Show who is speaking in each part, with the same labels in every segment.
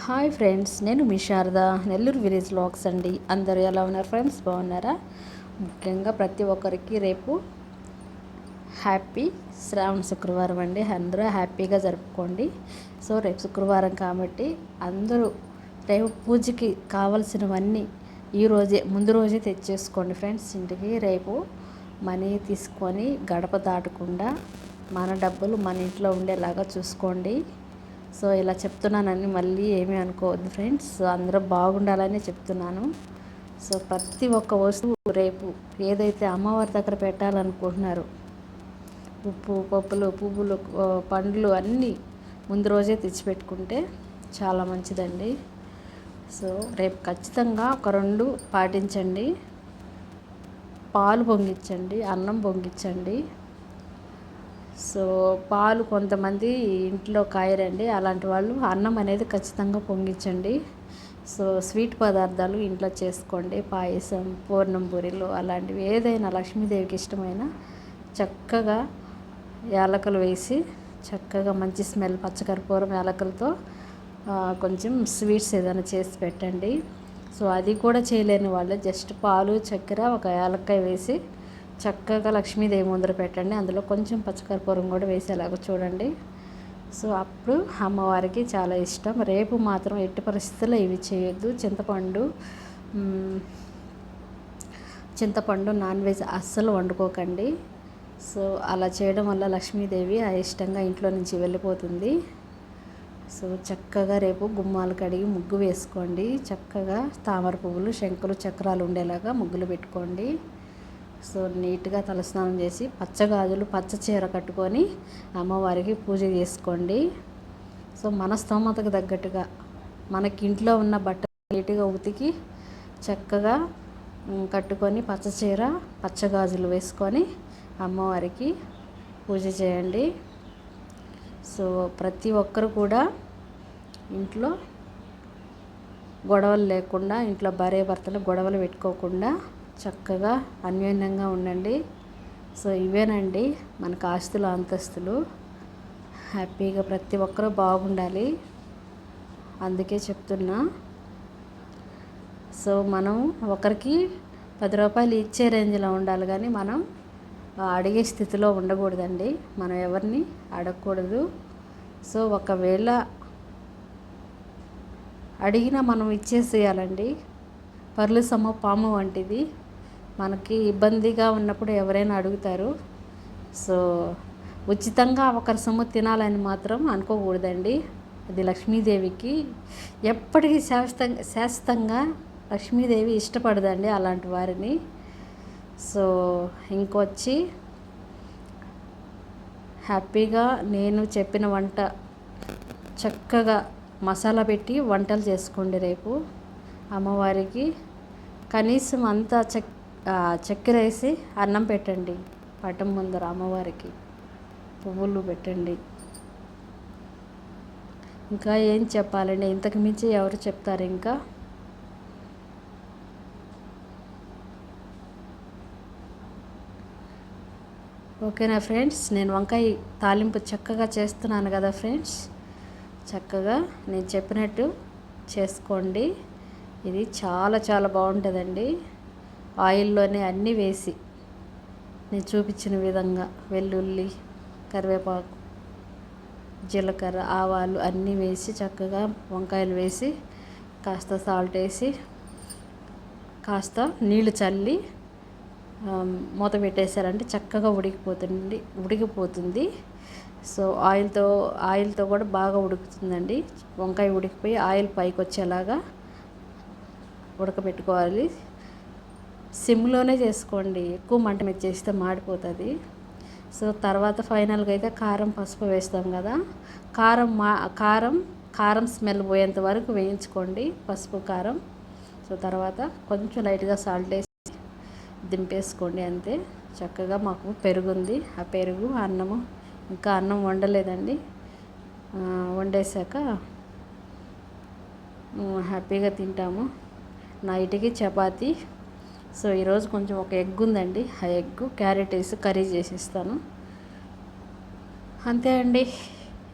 Speaker 1: Hi friends, నేను మీ Sharada, Nellore village vlogs అండి. అందరూ ఎలా ఉన్నారు ఫ్రెండ్స్? బాగున్నారా? ముఖ్యంగా ప్రతి ఒక్కరికి రేపు హ్యాపీ శ్రావణ శుక్రవారం అండి. అందరూ హ్యాపీగా జరుపుకోండి. సో రేపు శుక్రవారం కాబట్టి అందరూ రేపు పూజకి కావాల్సినవన్నీ ముందు రోజే తెచ్చేసుకోండి ఫ్రెండ్స్. ఇంటికి రేపు మనీ తీసుకొని గడప దాటకుండా మన డబ్బులు మన ఇంట్లో ఉండేలాగా చూసుకోండి. సో ఇలా చెప్తున్నానని మళ్ళీ ఏమీ అనుకోవద్దు ఫ్రెండ్స్. అందరూ బాగుండాలని చెప్తున్నాను. సో ప్రతి ఒక్క వస్తువు రేపు ఏదైతే అమ్మవారి దగ్గర పెట్టాలనుకుంటున్నారో ఉప్పు, పప్పులు, పువ్వులు, పండ్లు అన్నీ ముందు రోజే తెచ్చిపెట్టుకుంటే చాలా మంచిదండి. సో రేపు ఖచ్చితంగా ఒక 2 పాటించండి. పాలు పొంగించండి, అన్నం పొంగించండి. సో పాలు కొంతమంది ఇంట్లో కాయరండి, అలాంటి వాళ్ళు అన్నం అనేది ఖచ్చితంగా పొంగించండి. సో స్వీట్ పదార్థాలు ఇంట్లో చేసుకోండి. పాయసం, పూర్ణం బూరెలు అలాంటివి ఏదైనా లక్ష్మీదేవికి ఇష్టమైన చక్కగా యాలకులు వేసి చక్కగా మంచి స్మెల్ పచ్చకర్పూరం యాలకులతో కొంచెం స్వీట్స్ ఏదైనా చేసి పెట్టండి. సో అది కూడా చేయలేని వాళ్ళు జస్ట్ పాలు, చక్కెర, ఒక యాలక్కాయ వేసి చక్కగా లక్ష్మీదేవి ముందర పెట్టండి. అందులో కొంచెం పచ్చకర్పూరం కూడా వేసేలాగా చూడండి. సో అప్పుడు అమ్మవారికి చాలా ఇష్టం. రేపు మాత్రం ఎట్టి పరిస్థితుల్లో ఇవి చేయొద్దు. చింతపండు నాన్ వెజ్ అస్సలు వండుకోకండి. సో అలా చేయడం వల్ల లక్ష్మీదేవి ఇష్టంగా ఇంట్లో నుంచి వెళ్ళిపోతుంది. సో చక్కగా రేపు గుమ్మాలు కడిగి ముగ్గు వేసుకోండి. చక్కగా తామర పువ్వులు, శంకులు, చక్రాలు ఉండేలాగా ముగ్గులు పెట్టుకోండి. సో నీట్గా తలస్నానం చేసి పచ్చగాజులు, పచ్చ చీర కట్టుకొని అమ్మవారికి పూజ చేసుకోండి. సో మన స్తోమతకు తగ్గట్టుగా మనకి ఇంట్లో ఉన్న బట్టలు నీట్గా ఉతికి చక్కగా కట్టుకొని పచ్చ చీర, పచ్చగాజులు వేసుకొని అమ్మవారికి పూజ చేయండి. సో ప్రతి ఒక్కరు కూడా ఇంట్లో గొడవలు లేకుండా, ఇంట్లో భార్యాభర్తలు గొడవలు పెట్టుకోకుండా చక్కగా అన్యోన్యంగా ఉండండి. సో ఇవేనండి మనకు ఆస్తులు, అంతస్తులు. హ్యాపీగా ప్రతి ఒక్కరూ బాగుండాలి, అందుకే చెప్తున్నా. సో మనం ఒకరికి 10 రూపాయలు ఇచ్చే రేంజ్లో ఉండాలి, కానీ మనం అడిగే స్థితిలో ఉండకూడదండి. మనం ఎవరిని అడగకూడదు. సో ఒకవేళ అడిగినా మనం ఇచ్చేసేయాలండి. పర్లు సొమ్ము పాము వంటిది. మనకి ఇబ్బందిగా ఉన్నప్పుడు ఎవరైనా అడుగుతారు. సో ఉచితంగా ఒకరి సొమ్ము తినాలని మాత్రం అనుకోకూడదండి. అది లక్ష్మీదేవికి ఎప్పటికీ శాశ్వతంగా లక్ష్మీదేవి ఇష్టపడదండి అలాంటి వారిని. సో ఇంకొచ్చి హ్యాపీగా నేను చెప్పిన వంట చక్కగా మసాలా పెట్టి వంటలు చేసుకోండి రేపు అమ్మవారికి. కనీసం అంతా చక్కెర వేసి అన్నం పెట్టండి పటం ముందర అమ్మవారికి, పువ్వులు పెట్టండి. ఇంకా ఏం చెప్పాలండి, ఇంతకు మించి ఎవరు చెప్తారు ఇంకా? ఓకేనా ఫ్రెండ్స్? నేను వంకాయ తాలింపు చక్కగా చేస్తున్నాను కదా ఫ్రెండ్స్. చక్కగా నేను చెప్పినట్టు చేసుకోండి. ఇది చాలా చాలా బాగుంటుందండి. ఆయిల్లోనే అన్నీ వేసి నేను చూపించిన విధంగా వెల్లుల్లి, కరివేపాకు, జీలకర్ర, ఆవాలు అన్నీ వేసి చక్కగా వంకాయలు వేసి కాస్త సాల్ట్ వేసి కాస్త నీళ్లు చల్లి మూత పెట్టేశారంటే చక్కగా ఉడికిపోతుంది. సో ఆయిల్తో కూడా బాగా ఉడుకుతుందండి. వంకాయ ఉడికిపోయి ఆయిల్ పైకి వచ్చేలాగా ఉడకబెట్టుకోవాలి. సిమ్లోనే చేసుకోండి, ఎక్కువ మంట మీద చేస్తే మాడిపోతుంది. సో తర్వాత ఫైనల్గా అయితే కారం, పసుపు వేస్తాం కదా. కారం స్మెల్ పోయేంత వరకు వేయించుకోండి, పసుపు, కారం. సో తర్వాత కొంచెం లైట్గా సాల్ట్ వేసి దింపేసుకోండి, అంతే. చక్కగా మాకు పెరుగు ఉంది, ఆ పెరుగు, అన్నము. ఇంకా అన్నం వండలేదండి, వండేశాక హ్యాపీగా తింటాము. నైట్కి చపాతీ. సో ఈరోజు కొంచెం ఒక ఎగ్ ఉందండి, ఆ ఎగ్ క్యారెట్ వేసి కర్రీ చేసిస్తాను, అంతే అండి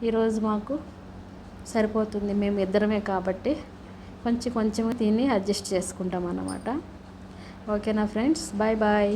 Speaker 1: ఈరోజు మాకు. సరిపోతుంది, మేము ఇద్దరమే కాబట్టి కొంచెం కొంచెం తిని అడ్జస్ట్ చేసుకుంటాం అన్నమాట. ఓకేనా ఫ్రెండ్స్, బాయ్ బాయ్.